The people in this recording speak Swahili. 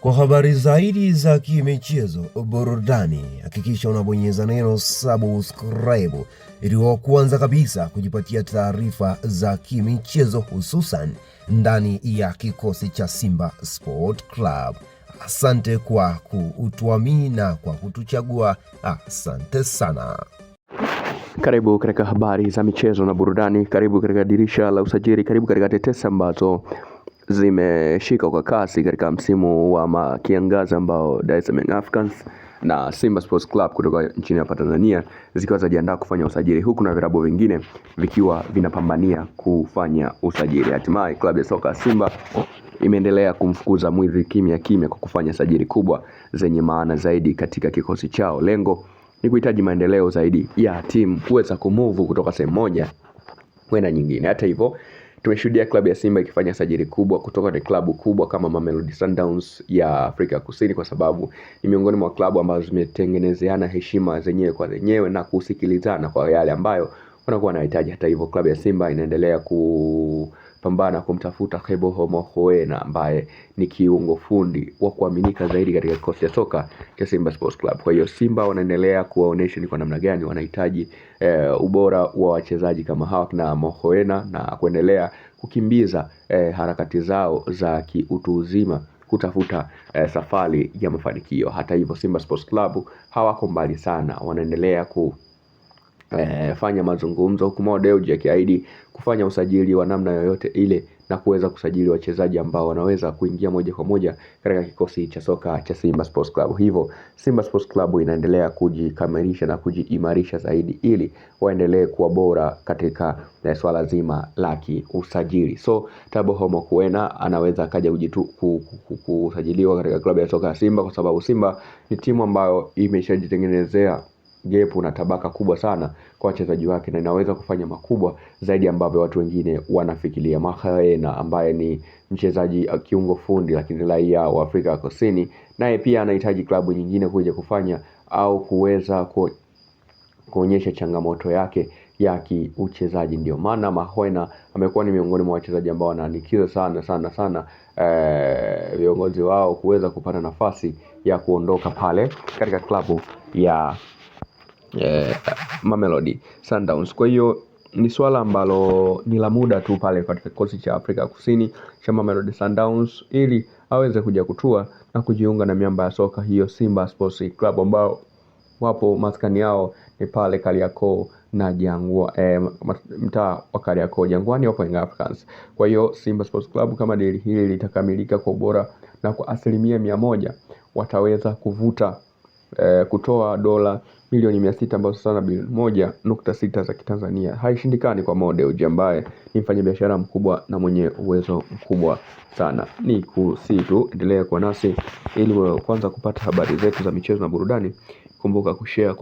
Kwa habari zaidi za kimichezo, burudani, hakikisha unabonyeza neno subscribe ili wa kwanza kabisa kujipatia taarifa za kimichezo, hususan ndani ya kikosi cha Simba Sport Club. Asante kwa kutuamini na kwa kutuchagua. Asante sana. Karibu katika habari za michezo na burudani. Karibu katika dirisha la usajili. Karibu katika tetesi ambazo zimeshika kwa kasi katika msimu wa kiangazi ambao Dar es Salaam Africans na Simba Sports Club kutoka nchini hapa Tanzania zikiwa zajiandaa kufanya usajili, huku na virabu vingine vikiwa vinapambania kufanya usajili. Hatimaye klabu ya soka Simba imeendelea kumfukuza Mwiri kimya kwa kufanya sajili kubwa zenye maana zaidi katika kikosi chao. Lengo ni kuhitaji maendeleo zaidi ya timu kuweza kumove kutoka sehemu moja kwenda nyingine. Hata hivyo, tumeshuhudia klabu ya Simba ikifanya sajili kubwa kutoka kwa klabu kubwa kama Mamelodi Sundowns ya Afrika Kusini, kwa sababu ni miongoni mwa klabu ambazo zimetengenezeana heshima zenyewe kwa zenyewe na kusikilizana kwa yale ambayo wanakuwa wanahitaji. Hata hivyo, klabu ya Simba inaendelea kupambana kumtafuta Keboho Mokoena ambaye ni kiungo fundi wa kuaminika zaidi katika kikosi cha soka cha Simba Sports Club. Kwa hiyo Simba wanaendelea kuwaonesha ni kwa namna gani wanahitaji ubora wa wachezaji kama hawa na Mokoena, na kuendelea kukimbiza harakati zao za kiutu uzima kutafuta safari ya mafanikio. Hata hivyo, Simba Sports Club hawako mbali sana, wanaendelea fanya mazungumzo huku Mo Dewji akiahidi kufanya usajili wa namna yoyote ile na kuweza kusajili wachezaji ambao wanaweza kuingia moja kwa moja katika kikosi cha soka cha Simba Sports Club. Hivyo Simba Sports Club inaendelea kujikamilisha na kujiimarisha zaidi ili waendelee kuwa bora katika swala zima la usajili. So Keboho Mokoena anaweza akaja kusajiliwa katika klabu ya soka ya Simba, kwa sababu Simba ni timu ambayo imeshajitengenezea gepu na tabaka kubwa sana kwa wachezaji wake na inaweza kufanya makubwa zaidi ambavyo watu wengine wanafikiria. Mokoena ambaye ni mchezaji kiungo fundi lakini raia wa Afrika Kusini, naye pia anahitaji klabu nyingine kuja kufanya au kuweza kuonyesha changamoto yake ya kiuchezaji. Ndio maana Mokoena amekuwa ni miongoni mwa wachezaji ambao wanaanikiza sana viongozi wao kuweza kupata nafasi ya kuondoka pale katika klabu ya Mamelodi Sundowns. Kwa hiyo ni swala ambalo ni la muda tu pale katika kikosi cha Afrika Kusini cha Mamelodi Sundowns ili aweze kuja kutua na kujiunga na miamba ya soka hiyo Simba Sports Club, ambao wapo maskani yao ni pale Kariakoo na mtaa wa Kariakoo Jangwani wapo Young Africans. Kwa hiyo Simba Sports Club, kama dili hili litakamilika kwa ubora na kwa 100%, wataweza kutoa dola milioni 600 ambazo sana bilioni 1.6 za Kitanzania. Haishindikani kwa Mo Dewji ambaye ni mfanyabiashara mkubwa na mwenye uwezo mkubwa sana. Ni kusitu endelea kwa nasi ili kwanza kupata habari zetu za michezo na burudani. Kumbuka kushare,